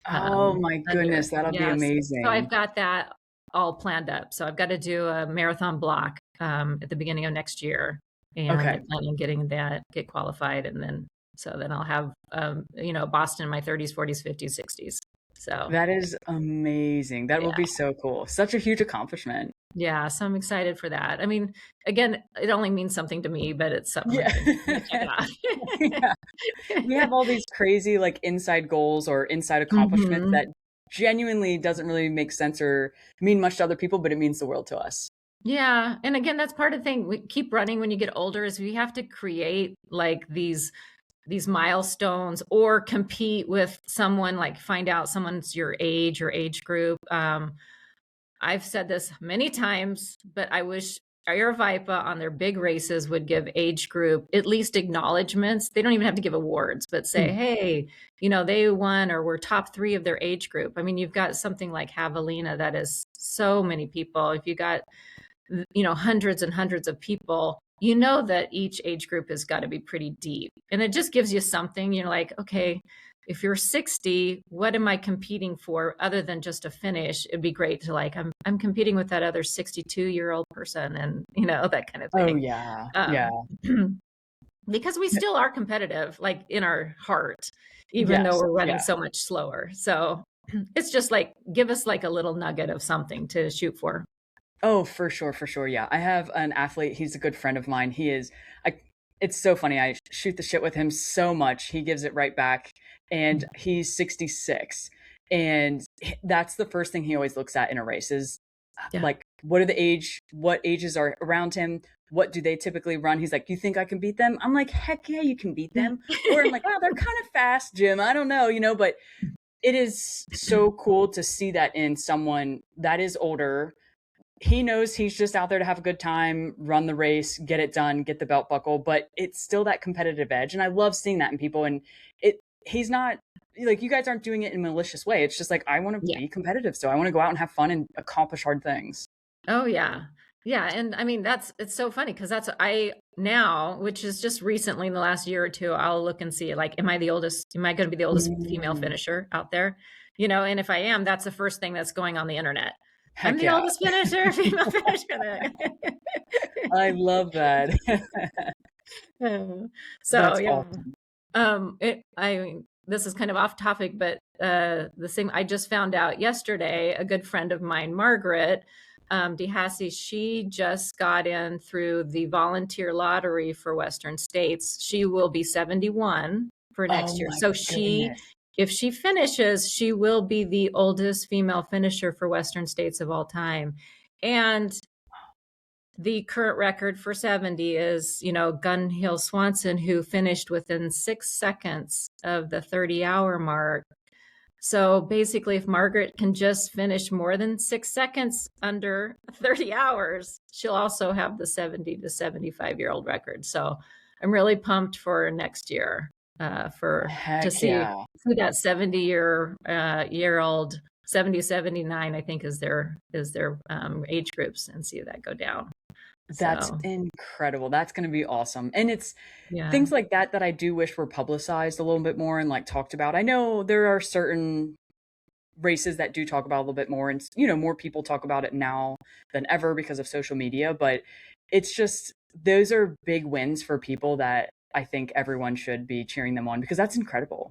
Oh my under. goodness, that'll be Yes. So amazing. I've got that all planned up. So I've got to do a marathon block at the beginning of next year, and I Okay. plan on getting that, get qualified, and then I'll have Boston in my 30s, 40s, 50s, 60s. So That is amazing. That will yeah. be so cool. Such a huge accomplishment. Yeah, so I'm excited for that. I mean, again, it only means something to me, but it's something Yeah. I'm gonna check Yeah. We it have out. all these crazy, like, inside goals or inside accomplishments Mhm. that genuinely doesn't really make sense or mean much to other people, but it means the world to us. Yeah, and again, that's part of the thing. We keep running when you get older, is we have to create like these milestones, or compete with someone, like find out someone's your age or age group. I've said this many times, but I wish Aravaipa on their big races would give age group at least acknowledgments. They don't even have to give awards, but say, Mm. hey, they won or were top 3 of their age group. I mean, you've got something like Javelina that is so many people. If you got, hundreds and hundreds of people, that each age group has got to be pretty deep. And it just gives you something, you're like, okay, if you're 60, what am I competing for other than just a finish? It'd be great to like, I'm competing with that other 62-year-old person, and that kind of Oh thing. yeah. Yeah. Um, because we still are competitive, like in our heart, even though Yes. we're running Yeah. so much slower. So it's just like, give us like a little nugget of something to shoot for. Oh, for sure, for sure. Yeah. I have an athlete, he's a good friend of mine. I it's so funny. I shoot the shit with him so much. He gives it right back, and he's 66. And that's the first thing he always looks at in a race is Yeah. like what ages are around him? What do they typically run? He's like, "You think I can beat them?" I'm like, "Heck yeah, you can beat them." Or I'm like, "Wow, they're kind of fast, Jim. I don't know, but it is so cool to see that in someone that is older. He knows he's just out there to have a good time, run the race, get it done, get the belt buckle, but it's still that competitive edge. And I love seeing that in people. And he's not like, you guys aren't doing it in a malicious way. It's just like, I want to Yeah. be competitive. So I want to go out and have fun and accomplish hard things. Oh yeah. Yeah. And I mean, it's so funny because I now, which is just recently in the last year or two, I'll look and see like, am I going to be the oldest female Mm, finisher out there? And if I am, that's the first thing that's going on the internet. I'm heck the yeah. oldest finisher, female finisher. I love that. So That's yeah. awesome. I mean, this is kind of off topic, but the thing I just found out yesterday, a good friend of mine, Margaret DeHassey, she just got in through the volunteer lottery for Western States. She will be 71 for Oh next year. my So goodness. if she finishes, she will be the oldest female finisher for Western States of all time. And the current record for 70 is, Gun Hill Swanson, who finished within 6 seconds of the 30-hour mark. So basically, if Margaret can just finish more than 6 seconds under 30 hours, she'll also have the 70 to 75-year-old record. So I'm really pumped for next year to Heck see yeah. who that 70-year-old 70, 79, I think is their age groups, and see that go down. That's So incredible. That's going to be awesome. And it's yeah. things like that I do wish were publicized a little bit more and like talked about. I know there are certain races that do talk about a little bit more, and more people talk about it now than ever because of social media, but it's just those are big wins for people that I think everyone should be cheering them on because that's incredible.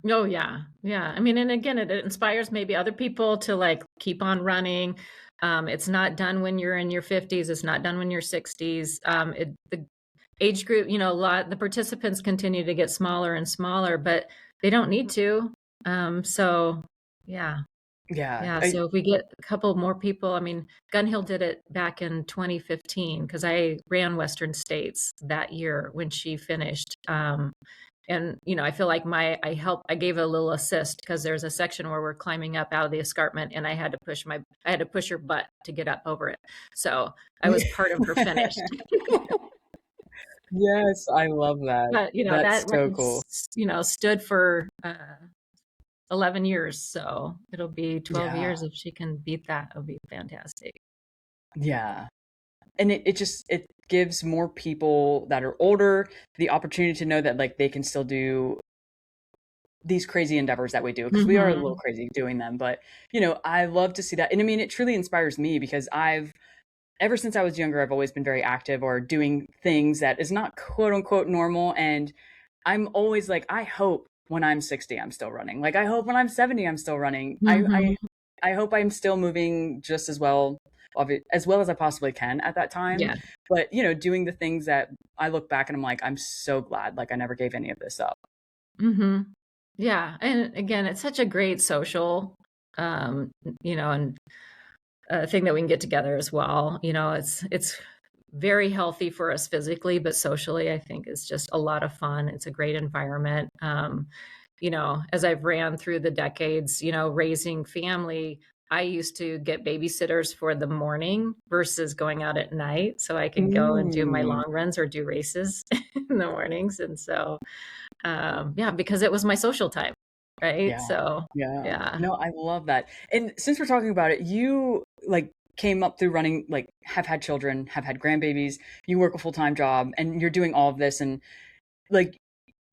Oh yeah. Yeah. I mean, and again, it inspires maybe other people to like keep on running. It's not done when you're in your 50s. It's not done when you're 60s. The age group, the participants continue to get smaller and smaller, but they don't need to. So yeah. Yeah. Yeah. So if we get a couple more people, I mean, Gun Hill did it back in 2015 because I ran Western States that year when she finished. And I feel like I gave a little assist because there's a section where we're climbing up out of the escarpment, and I had to push her butt to get up over it. So I was part of her finish. Yes, I love that. But That's that so record cool. stood for 11 years, so it'll be 12 Yeah. years if she can beat that. It'll be fantastic. Yeah. And it gives more people that are older the opportunity to know that like they can still do these crazy endeavors that we do because we are a little Hmm. crazy doing them, but I love to see that. And I mean, it truly inspires me because ever since I was younger, I've always been very active or doing things that is not quote unquote normal. And I'm always like, I hope when I'm 60 I'm still running. Like I hope when I'm 70 I'm still running. Hmm. I hope I'm still moving just as well as I possibly can at that time. Yeah. But doing the things that I look back and I'm like, I'm so glad like I never gave any of this up. Hmm. Yeah. And again, it's such a great social, um, and thing that we can get together as well. It's very healthy for us physically, but socially, I think it's just a lot of fun. It's a great environment. As I've ran through the decades, raising family, I used to get babysitters for the morning versus going out at night so I can go and do my Mm. long runs or do races in the mornings. And so, yeah, because it was my social time, right? Yeah. So, Yeah. yeah. No, I love that. And since we're talking about it, you like came up through running, like have had children, have had grandbabies, you work a full-time job and you're doing all of this and like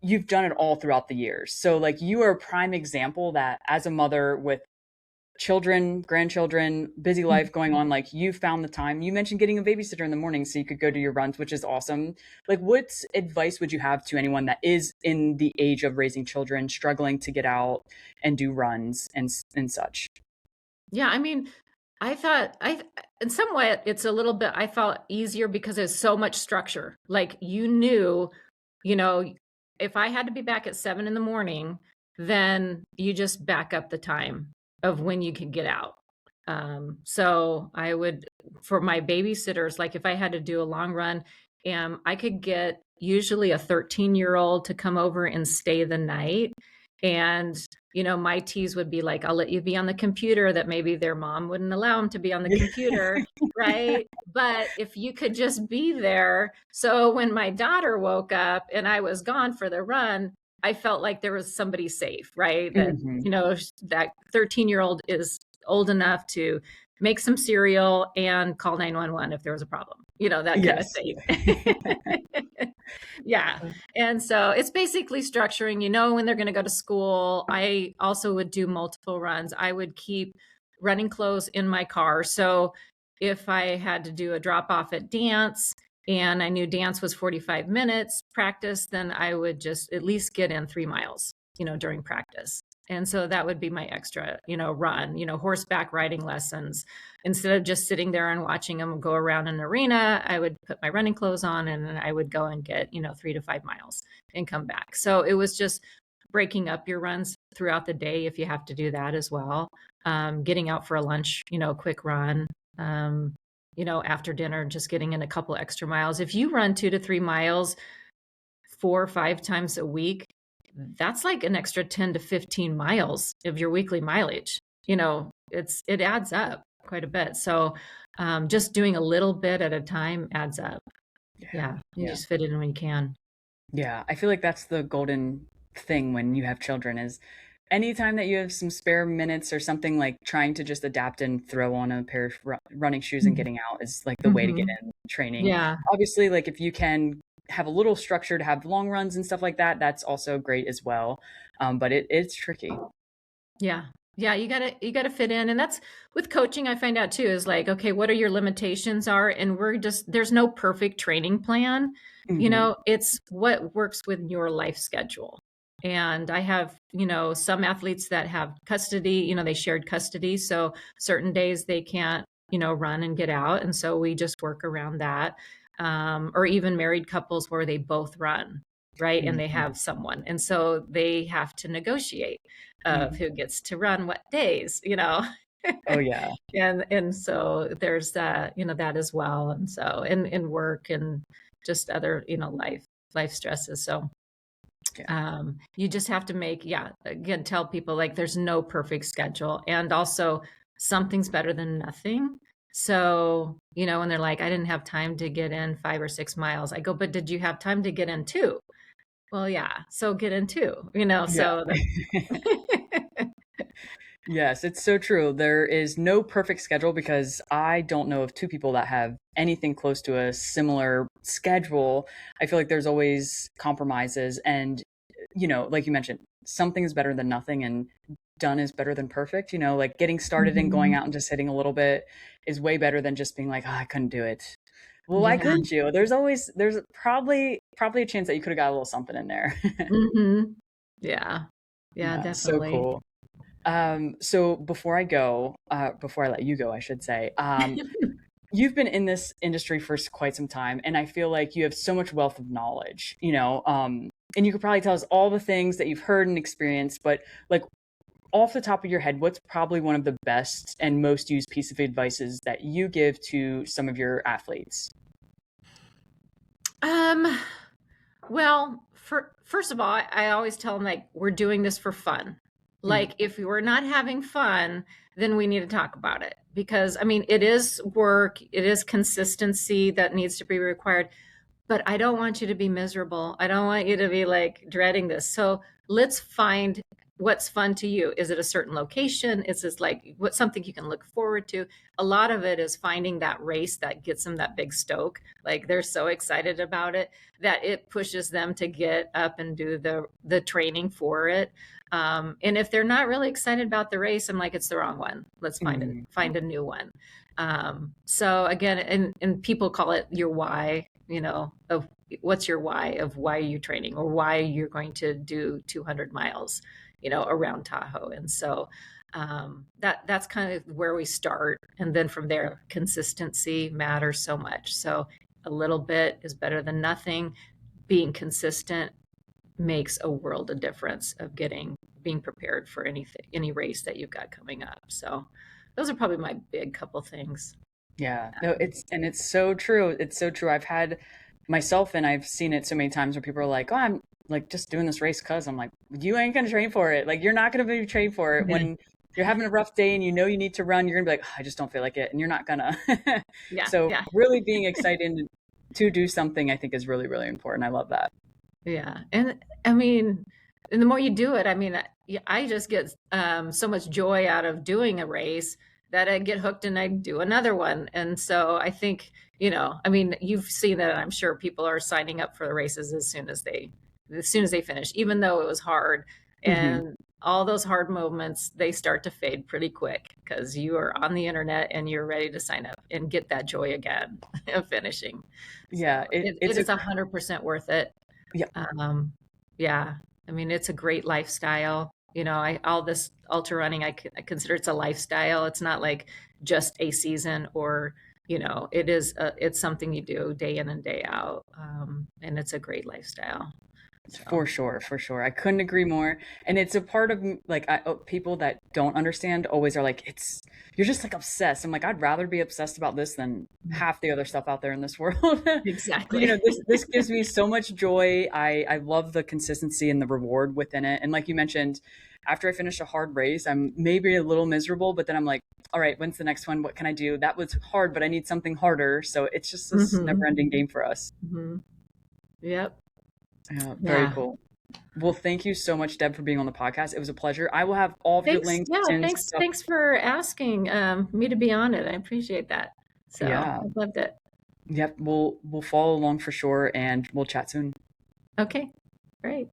you've done it all throughout the years. So like you are a prime example that as a mother with children, grandchildren, busy life going on, like you found the time. You mentioned getting a babysitter in the morning so you could go do your runs, which is awesome. Like what advice would you have to anyone that is in the age of raising children, struggling to get out and do runs and such? Yeah, I mean, I thought in some way it's a little bit I felt easier because there's so much structure. Like you knew, you know, if I had to be back at 7 in the morning, then you just back up the time of when you could get out. So I would, for my babysitters, like if I had to do a long run, I could get usually a 13-year-old to come over and stay the night. And my tease would be like, I'll let you be on the computer, that maybe their mom wouldn't allow them to be on the computer, right? But if you could just be there. So when my daughter woke up and I was gone for the run, I felt like there was somebody safe, right? That, Hmm. that 13-year-old is old enough to make some cereal and call 911 if there was a problem, that kind of Yes. thing. Yeah. And so it's basically structuring, when they're going to go to school. I also would do multiple runs. I would keep running clothes in my car. So if I had to do a drop off at dance and I knew dance was 45 minutes practice, then I would just at least get in 3 miles, during practice. And so that would be my extra, run, horseback riding lessons. Instead of just sitting there and watching them go around an arena, I would put my running clothes on and then I would go and get, 3 to 5 miles and come back. So it was just breaking up your runs throughout the day if you have to do that as well. Getting out for a lunch, quick run. After dinner, just getting in a couple extra miles. If you run 2 to 3 miles 4 or 5 times a week, that's like an extra 10 to 15 miles of your weekly mileage. It adds up quite a bit. So just doing a little bit at a time adds up. Yeah. You Yeah. just fit it in when you can. Yeah, I feel like that's the golden thing when you have children is anytime that you have some spare minutes or something, like trying to just adapt and throw on a pair of running shoes and getting out is like the way to get Mm-hmm. in training. Yeah. Obviously, like if you can have a little structure to have long runs and stuff like that, that's also great as well. But it's tricky. Yeah. Yeah, you gotta fit in. And that's with coaching, I find out too, is like, okay, what are your limitations are? And there's no perfect training plan. Hmm. It's what works with your life schedule. And I have, some athletes that have custody, they shared custody. So certain days they can't, run and get out. And so we just work around that. Or even married couples where they both run, right? And they Hmm. have someone. And so they have to negotiate of Hmm. who gets to run what days. Oh yeah. And so there's that, that as well. And so in work and just other, life stresses. So Yeah. you just have to again, tell people like there's no perfect schedule. And also something's better than nothing. So, when they're like, I didn't have time to get in 5 or 6 miles, I go, but did you have time to get in 2? Well, yeah. So get in 2, Yeah. so that. Yes, it's so true. There is no perfect schedule because I don't know of two people that have anything close to a similar schedule. I feel like there's always compromises and like you mentioned, something is better than nothing and done is better than perfect. Like getting started and going Mhm. out and just hitting a little bit is way better than just being like, oh, I couldn't do it. Well, why Yeah. couldn't you? There's probably a chance that you could have got a little something in there. Mhm. Yeah. Yeah, Yeah, so definitely. cool. So before I let you go, I should say, you've been in this industry for quite some time, and I feel like you have so much wealth of knowledge, and you could probably tell us all the things that you've heard and experienced, but like off the top of your head, what's probably one of the best and most used piece of advices that you give to some of your athletes? Um, well, first of all, I always tell them like we're doing this for fun. Mhm. Like if we're not having fun, then we need to talk about it because I mean, it is work, it is consistency that needs to be required, but I don't want you to be miserable. I don't want you to be like dreading this. So let's find what's fun to you? Is it a certain location? Is this like what something you can look forward to? A lot of it is finding that race that gets them that big stoke. Like they're so excited about it that it pushes them to get up and do the training for it. And if they're not really excited about the race, I'm like, it's the wrong one. Let's Mm. find a new one. So again, and people call it your why, of what's your why of why are you training or why you're going to do 200 miles, around Tahoe. And so that's kind of where we start. And then from there, consistency matters so much. So a little bit is better than nothing. Being consistent makes a world of difference of being prepared for any race that you've got coming up. So those are probably my big couple things. Yeah, no, it's so true. It's so true. I've had myself, and I've seen it so many times where people are like, "Oh, I'm like just doing this race because I'm like, you ain't gonna train for it. Like, you're not gonna be trained for it when you're having a rough day and you know you need to run. You're gonna be like, oh, I just don't feel like it, and you're not gonna." Yeah, So, yeah, really being excited to do something, I think, is really, really important. I love that. yeah. And I mean, and the more you do it, I mean, I just get so much joy out of doing a race that I get hooked and I do another one. And so I think, I mean, you've seen that. I'm sure people are signing up for the races as soon as they finish, even though it was hard. Hmm. And all those hard moments, they start to fade pretty quick because you are on the internet and you're ready to sign up and get that joy again of finishing. Yeah, So it it's a is 100% worth it. yeah. um, yeah, I mean, it's a great lifestyle. All this ultra running, I consider it's a lifestyle. It's not like just a season or, it's something you do day in and day out. And it's a great lifestyle. So, For sure, for sure. I couldn't agree more. And it's a part of like people that don't understand always are like, it's you're just like obsessed. I'm like, I'd rather be obsessed about this than half the other stuff out there in this world. exactly. This gives me so much joy. I love the consistency and the reward within it. And like you mentioned, after I finish a hard race, I'm maybe a little miserable, but then I'm like, all right, when's the next one? What can I do? That was hard, but I need something harder. So it's just this Hmm. never-ending game for us. Hmm. Yep. Yeah, very Yeah. cool. Well, thank you so much, Deb, for being on the podcast. It was a pleasure. I will have all of your Thanks. links Yeah. and Thanks. stuff. Thanks for asking me to be on it. I appreciate that. So Yeah. I loved it. Yep. We'll follow along for sure and we'll chat soon. Okay. Great.